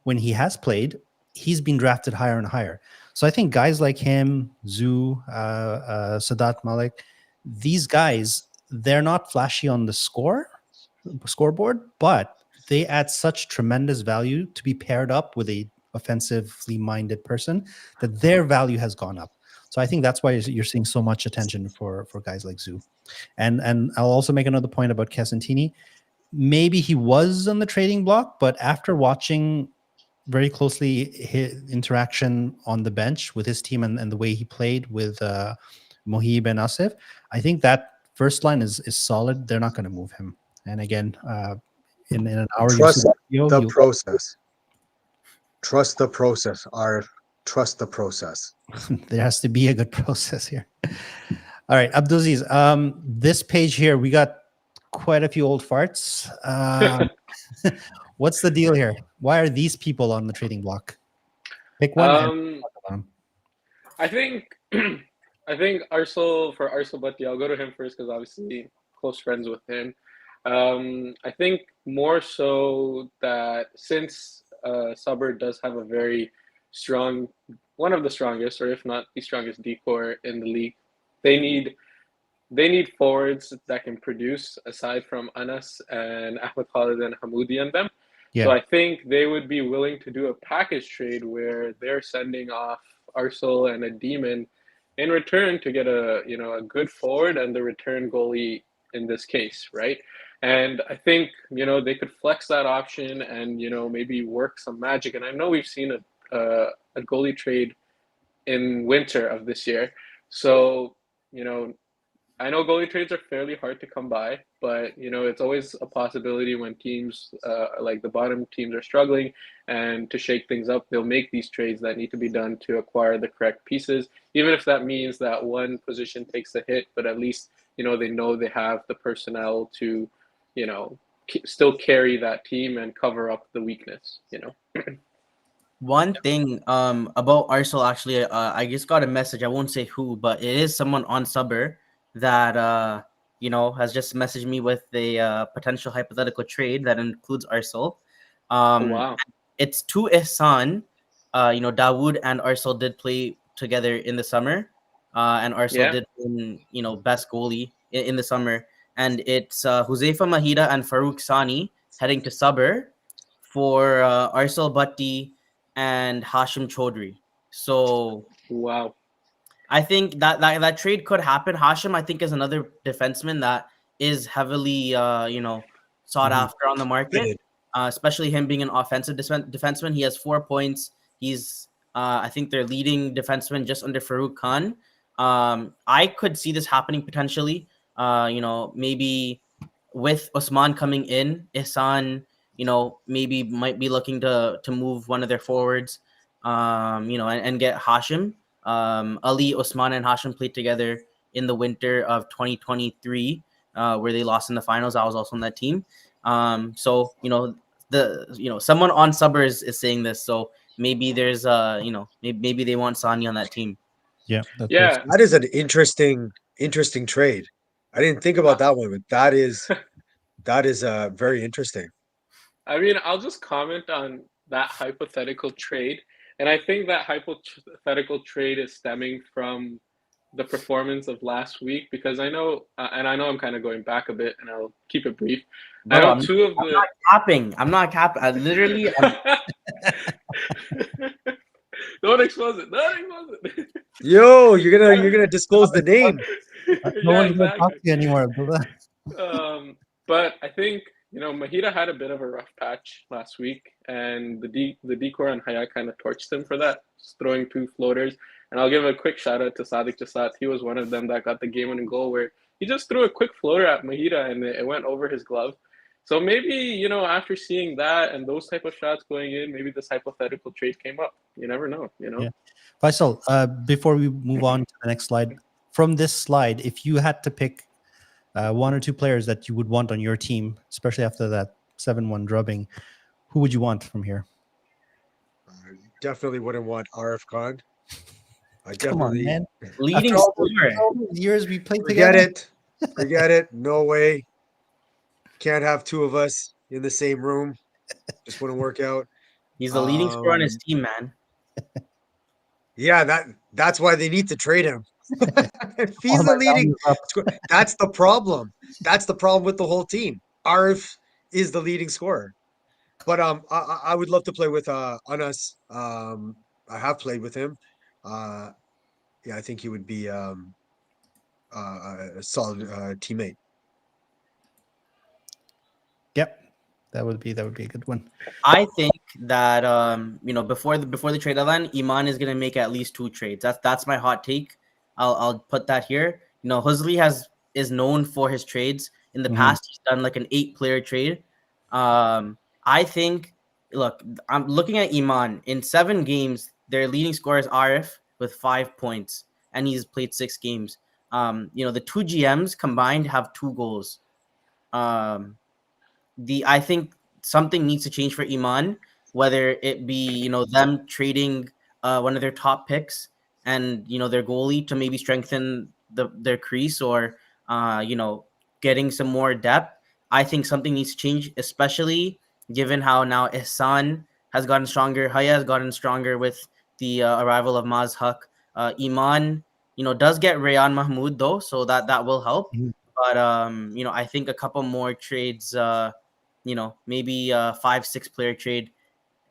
when he has played, he's been drafted higher and higher. So I think guys like him, Zoo, Sadat Malik, these guys, they're not flashy on the scoreboard, but they add such tremendous value to be paired up with a offensively minded person that their value has gone up. So I think that's why you're seeing so much attention for guys like Zoo. And I'll also make another point about Kesentini. Maybe he was on the trading block, but after watching very closely interaction on the bench with his team and the way he played with Mohib and Asif. I think that first line is solid. They're not going to move him. And again, in an hour, Trust the you process. Trust the process, Arif. Trust the process. there has to be a good process here. All right, Abdulaziz, this page here, we got quite a few old farts. What's the deal here? Why are these people on the trading block? Pick one. I think Arsenal, for Arsenal Bhatti, I'll go to him first because obviously close friends with him. I think more so that since Sabr does have a very strong, one of the strongest, or if not the strongest decor in the league, they need forwards that can produce aside from Anas and Ahmed Khalid and Hamoudi and them. So I think they would be willing to do a package trade where they're sending off Arsenal and a Demon in return to get a good forward and the return goalie in this case, right? And I think they could flex that option and maybe work some magic. And I know we've seen a goalie trade in winter of this year, so I know goalie trades are fairly hard to come by, but it's always a possibility when teams like the bottom teams are struggling, and to shake things up, they'll make these trades that need to be done to acquire the correct pieces, even if that means that one position takes a hit, but at least they know they have the personnel to still carry that team and cover up the weakness. One thing about Arsenal, actually, I just got a message. I won't say who, but it is someone on Sabr that has just messaged me with a potential hypothetical trade that includes Arsenal. Wow. It's to Ihsan. Dawood and Arsenal did play together in the summer, and Arsenal did win, best goalie in the summer. And it's Huzaifa Mahida and Farouk Sani heading to Sabr for Arsenal Bhatti and Hashim Chaudhry. So wow. I think that trade could happen. Hashim, I think, is another defenseman that is heavily, sought after on the market, especially him being an offensive defenseman. He has 4 points. He's, I think, their leading defenseman, just under Farouk Khan. I could see this happening potentially. Maybe with Osman coming in, Ihsan, maybe might be looking to move one of their forwards, and get Hashim. Ali, Osman, and Hashim played together in the winter of 2023, where they lost in the finals. I was also on that team. Someone on Sabr is saying this, so maybe there's maybe they want Sani on that team. Yeah, that is an interesting trade. I didn't think about that one, but that is very interesting. I mean, I'll just comment on that hypothetical trade. And I think that hypothetical trade is stemming from the performance of last week, because I know I'm kind of going back a bit, and I'll keep it brief. No, I'm not capping. I literally. Don't expose it. Yo, you're gonna disclose the name. No one's gonna talk to you anymore. But I think Mahida had a bit of a rough patch last week, and the decor and Haya kind of torched him for that, just throwing 2 floaters. And I'll give a quick shout out to Sadiq Jasat. He was one of them that got the game-winning goal, where he just threw a quick floater at Mahida and it went over his glove. So maybe after seeing that and those type of shots going in, maybe this hypothetical trade came up. You never know. Yeah. Faisal, before we move on to the next slide, from this slide, if you had to pick 1 or 2 players that you would want on your team, especially after that 7-1 drubbing, who would you want from here? Definitely wouldn't want Arif Khan. Come on, man. Leading scorer. Years we played together. Forget it. No way. Can't have 2 of us in the same room. Just wouldn't work out. He's the leading scorer on his team, man. Yeah, that's why they need to trade him. If he's the leading scorer, that's the problem. That's the problem with the whole team. Arif is the leading scorer. But I would love to play with Anas. I have played with him. I think he would be a solid teammate. Yep, that would be a good one. I think that before the trade deadline, Iman is gonna make at least 2 trades. That's my hot take. I'll put that here. Huzli is known for his trades. In the past, he's done like an 8-player trade. I think. Look, I'm looking at Iman in 7 games. Their leading scorer is Arif with 5 points, and he's played 6 games. The 2 GMs combined have 2 goals. I think something needs to change for Iman, whether it be them trading one of their top picks and their goalie to maybe strengthen their crease, or getting some more depth. I think something needs to change, especially given how now Ihsan has gotten stronger, Haya has gotten stronger with the arrival of Mazhak. Iman, does get Rayan Mahmoud though, so that will help. But I think a couple more trades, maybe a 5-6 player trade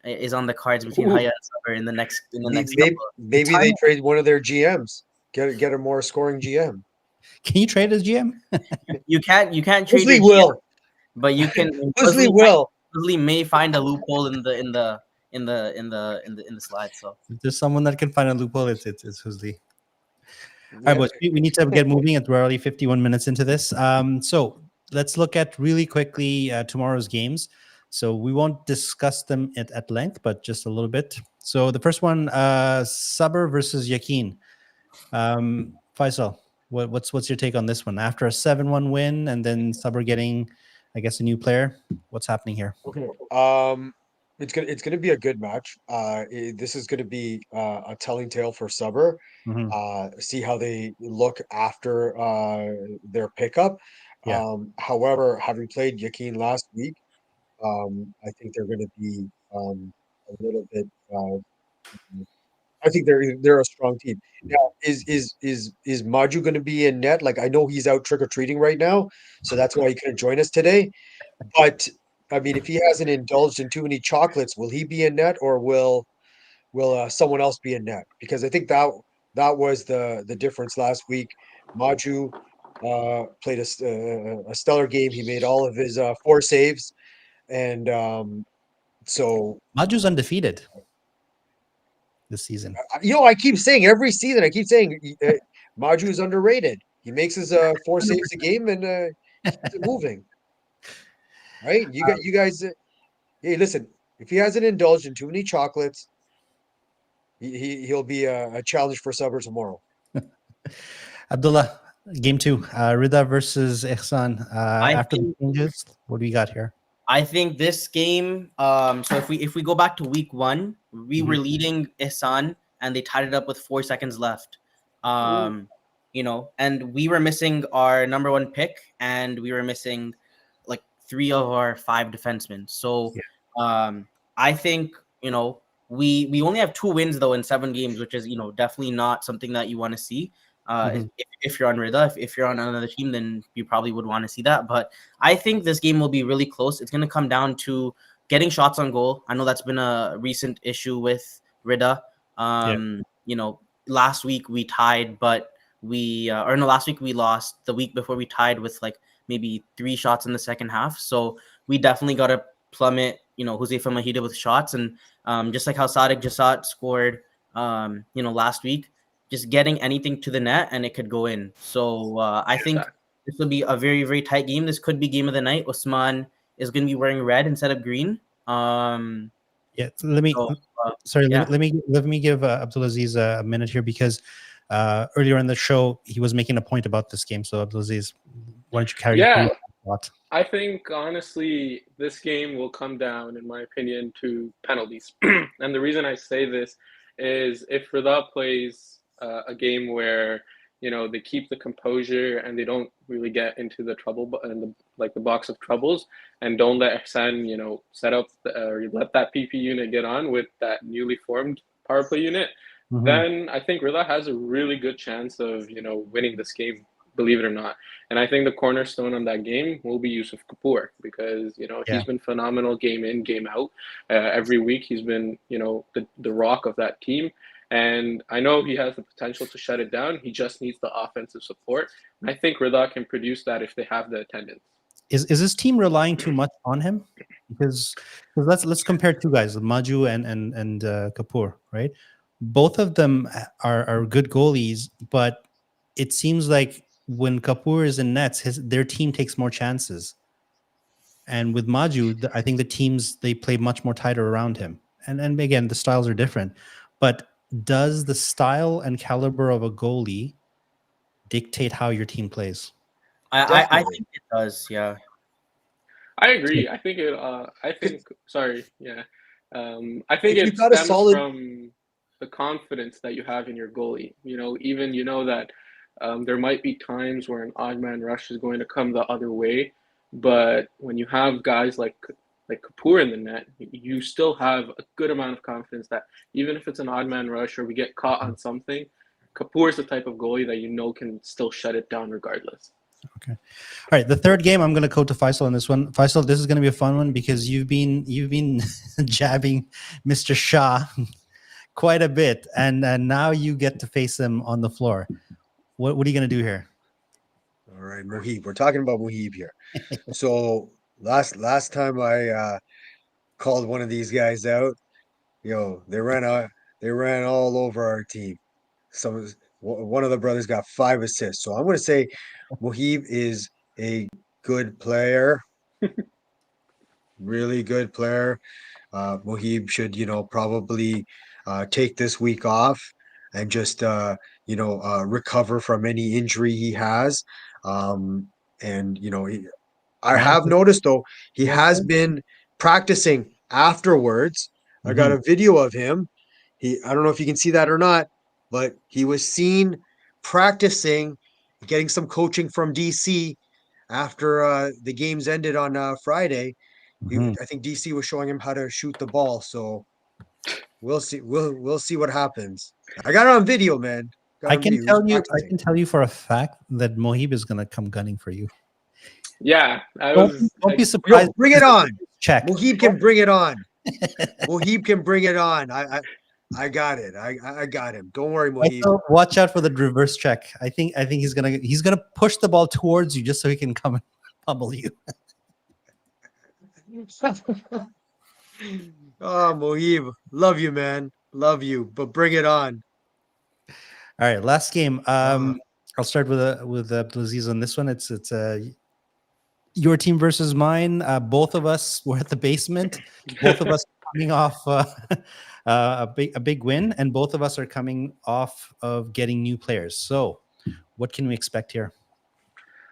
is on the cards between Haya and Saber in the next couple. Maybe they trade one of their GMs, get a more scoring GM. Can you trade as GM? You can't trade. Huzli will, but you can. Huzli will. Huzli may find a loophole in the slide. So if there's someone that can find a loophole, it's Huzli. All right, boys, we need to get moving. We're already 51 minutes into this. So let's look at really quickly tomorrow's games. So we won't discuss them at length, but just a little bit. So the first one, Saber versus Yakin. Faisal, what's your take on this one? After a 7-1 win and then Saber getting, I guess, a new player, what's happening here? Okay. It's gonna be a good match. This is gonna be a telling tale for Saber. See how they look after their pickup. Yeah. However, having played Yakin last week, I think they're gonna be a little bit. I think they're a strong team. Now, is Maju going to be in net? Like, I know he's out trick or treating right now, so that's why he couldn't join us today. But I mean, if he hasn't indulged in too many chocolates, will he be in net, or will someone else be in net? Because I think that was the difference last week. Maju played a stellar game. He made all of his 4 saves, and so Maju's undefeated this season. I keep saying every season, Maju is underrated. He makes his 4 saves a game and keeps it moving. Right? You guys. Hey, listen. If he hasn't indulged in too many chocolates, he'll be a challenge for Saber tomorrow. Abdullah, game 2, Rida versus Ihsan. After the changes, what do we got here? I think this game. So if we go back to week 1, we were leading Ihsan, and they tied it up with 4 seconds left. And we were missing our number 1 pick, and we were missing like 3 of our 5 defensemen. So I think we only have 2 wins though in 7 games, which is definitely not something that you want to see. If you're on Rida, if you're on another team, then you probably would want to see that. But I think this game will be really close. It's going to come down to getting shots on goal. I know that's been a recent issue with Rida. Last week we tied, but last week we lost. The week before we tied with like maybe 3 shots in the second half. So we definitely got to plummet, Huzaifa Mahida with shots. And just like how Sadiq Jassat scored, last week, just getting anything to the net and it could go in. So I think this will be a very, very tight game. This could be game of the night. Usman is going to be wearing red instead of green. Let me give Abdulaziz a minute here, because earlier in the show he was making a point about this game. So Abdulaziz, why don't you carry on? I think honestly this game will come down, in my opinion, to penalties. And the reason I say this is if Rida plays a game where they keep the composure and they don't really get into the trouble and the box of troubles, and don't let Ihsan set up or let that PP unit get on with that newly formed power play unit, then I think Rida has a really good chance of winning this game, believe it or not. And I think the cornerstone on that game will be Yusuf Kapoor, because he's been phenomenal game in, game out. Every week he's been the rock of that team. And I know he has the potential to shut it down. He just needs the offensive support. And I think Rida can produce that if they have the attendance. is this team relying too much on him? Because let's compare two guys, Maju and Kapoor, right? Both of them are good goalies, but it seems like when Kapoor is in nets, their team takes more chances. And with Maju, I think the teams, they play much more tighter around him. And again, the styles are different. But does the style and caliber of a goalie dictate how your team plays? I think it does. Yeah. I agree. I think it. Sorry. Yeah. I think If it you've got a stems solid- from the confidence that you have in your goalie. Even that there might be times where an odd man rush is going to come the other way, but when you have guys like Kapoor in the net, you still have a good amount of confidence that even if it's an odd man rush or we get caught on something, Kapoor is the type of goalie that can still shut it down regardless. Okay. All right. The third game, I'm going to go to Faisal on this one. Faisal, this is going to be a fun one because you've been jabbing Mr. Shah quite a bit, and now you get to face him on the floor. What are you going to do here? All right, Mohib. We're talking about Mohib here. So last time I called one of these guys out, they ran all over our team. One of the brothers got 5 assists. So I'm going to say Mohib is a good player, really good player. Mohib should, probably take this week off and just, recover from any injury he has. I have noticed, though, he has been practicing afterwards. I got a video of him. I don't know if you can see that or not, but he was seen practicing, getting some coaching from DC after the games ended on Friday. I think DC was showing him how to shoot the ball. So we'll see. We'll see what happens. I got it on video, man. I can tell you for a fact that Mohib is going to come gunning for you. Yeah, don't be surprised. Bring it on. Check. Mohib can bring it on. Mohib can bring it on. I got it. I got him. Don't worry, Mohib. Watch out for the reverse check. I think he's gonna push the ball towards you just so he can come and pummel you. Oh, Mohib, love you, man. Love you, but bring it on. All right, last game. I'll start with Abdulaziz on this one. It's your team versus mine. Both of us were at the basement. Both of us coming off a big win, and both of us are coming off of getting new players. So, what can we expect here?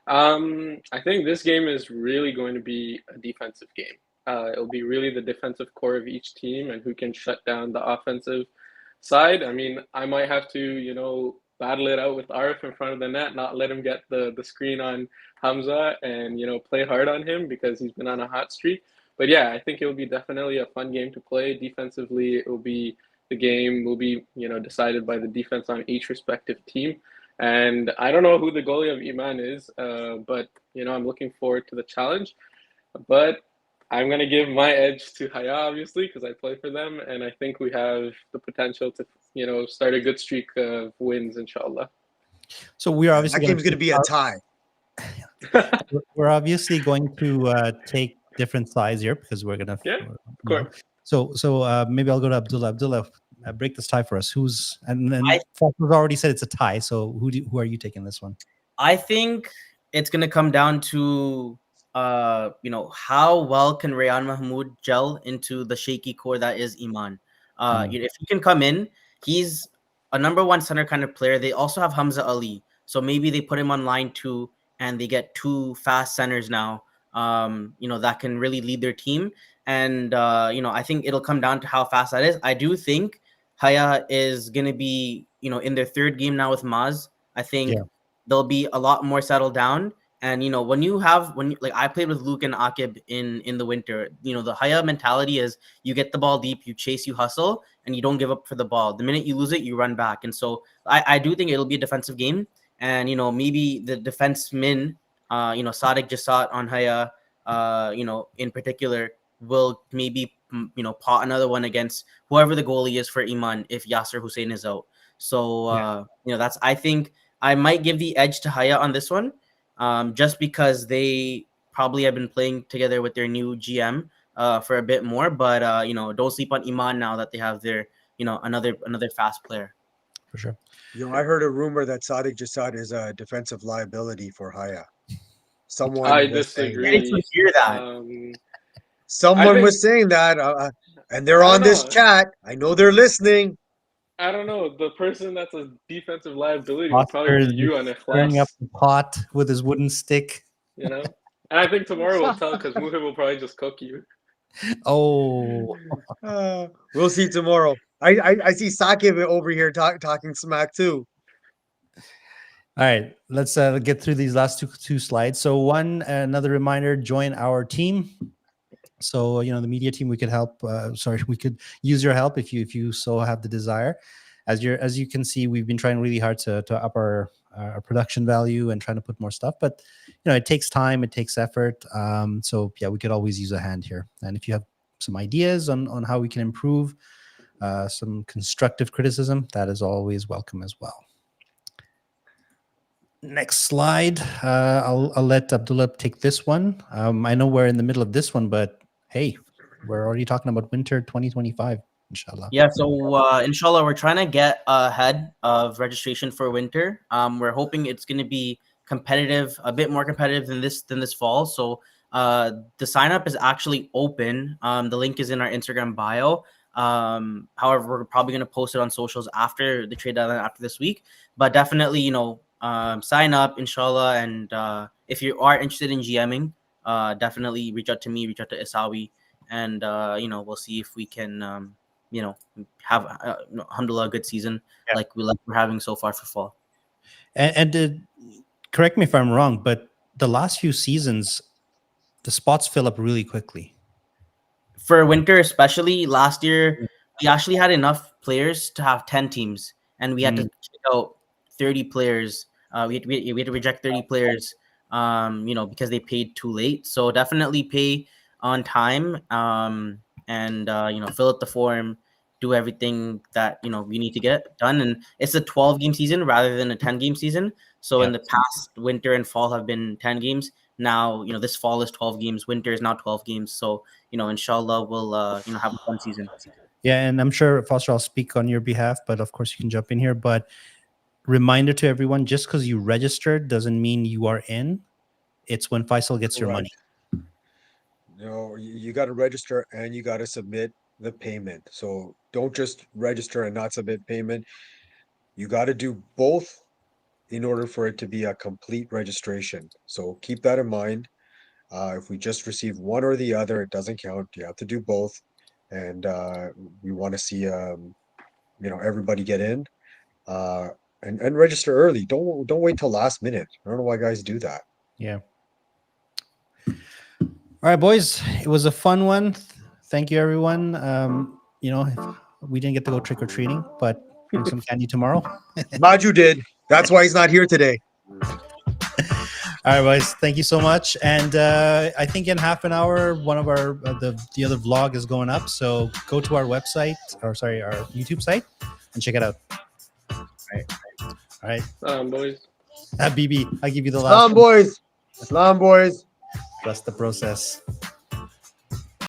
I think this game is really going to be a defensive game. It'll be really the defensive core of each team and who can shut down the offensive side. I mean, I might have to, battle it out with Arif in front of the net, not let him get the screen on Hamza and, play hard on him because he's been on a hot streak. But yeah, I think it will be definitely a fun game to play. Defensively, the game will be, decided by the defense on each respective team. And I don't know who the goalie of Iman is, but, I'm looking forward to the challenge. But I'm going to give my edge to Haya, obviously, because I play for them. And I think we have the potential to, start a good streak of wins, inshallah. So we're obviously that game's going to be a tie. We're obviously going to take different sides here because we're going to. Yeah, of course. So maybe I'll go to Abdullah. Abdullah, break this tie for us. And Faisal already said it's a tie. So who are you taking this one? I think it's going to come down to how well can Rayan Mahmoud gel into the shaky core that is Iman. If he can come in, he's a number one center kind of player. They also have Hamza Ali, so maybe they put him on line 2 and they get 2 fast centers now that can really lead their team. And I think it'll come down to how fast that is. I do think Haya is going to be in their 3rd game now with Maz. I think they'll be a lot more settled down. And I played with Luke and Akib in the winter, the Haya mentality is you get the ball deep, you chase, you hustle, and you don't give up for the ball. The minute you lose it, you run back. And so I do think it'll be a defensive game. And maybe the defensemen, Sadiq Jasat on Haya, in particular, will maybe pot another one against whoever the goalie is for Iman if Yasser Hussein is out. So I think I might give the edge to Haya on this one. Just because they probably have been playing together with their new GM for a bit more. But you know, don't sleep on Iman now that they have their, you know, another fast player. For sure. You know, I heard a rumor that Sadiq Jasad is a defensive liability for Haya. Someone I was saying disagree. I didn't hear that. I Someone think- was saying that, and they're I on don't this know. chat. I know they're listening. I don't know. The person that's a defensive liability would probably Oscar be you is on a stirring up class, the pot with his wooden stick. you know. And I think tomorrow we'll tell because Muhib will probably just cook you. Oh, We'll see tomorrow. I see Sakib over here talking smack too. all right. Let's get through these last two slides. So another reminder: join our team. So you know, the media team, we could help. We could use your help if you so have the desire. As you can see, we've been trying really hard to up our production value and trying to put more stuff. But you know, it takes time, it takes effort. So yeah, we could always use a hand here. And if you have some ideas on how we can improve, some constructive criticism, that is always welcome as well. Next slide. I'll let Abdullah take this one. I know we're in the middle of this one, but hey, we're already talking about winter 2025, inshallah. Yeah, so inshallah, we're trying to get ahead of registration for winter. We're hoping it's going to be competitive, a bit more competitive than this fall. So the sign up is actually open. The link is in our Instagram bio. However, we're probably going to post it on socials after the trade deadline after this week. But definitely, you know, sign up, inshallah. And if you are interested in GMing, definitely reach out to me, reach out to Isawi, and you know, we'll see if we can you know, have alhamdulillah a good season like we're having so far for fall. And correct me if I'm wrong, but the last few seasons, the spots fill up really quickly. For winter, especially last year, we actually had enough players to have 10 teams, and we had to check out 30 players. We had to reject 30 players, you know, because they paid too late. So definitely pay on time, and you know, fill out the form, do everything that, you know, we need to get done. And it's a 12-game season rather than a 10-game season. So in the past, winter and fall have been 10 games. Now, you know, this fall is 12 games. Winter is now 12 games. So, you know, inshallah, we'll you know, have a fun season. Yeah, and I'm sure, Foster, I'll speak on your behalf, but of course you can jump in here. But reminder to everyone, just because you registered doesn't mean you are in. It's when Faisal gets your money. No, you got to register and you got to submit the payment. So don't just register and not submit payment. You got to do both in order for it to be a complete registration. So keep that in mind. If we just receive one or the other, it doesn't count. You have to do both. And we want to see, you know, everybody get in and register early. Don't wait till last minute. I don't know why guys do that. Yeah. All right, boys. It was a fun one. Thank you, everyone. You know, we didn't get to go trick or treating, but bring some candy tomorrow. Maju did. That's why he's not here today. All right, guys. Thank you so much. And I think in half an hour, one of our the other vlog is going up. So go to our website, or sorry, our YouTube site, and check it out. All right. Boys. Bibi, I give you the last. Islam boys. Islam boys. Trust the process.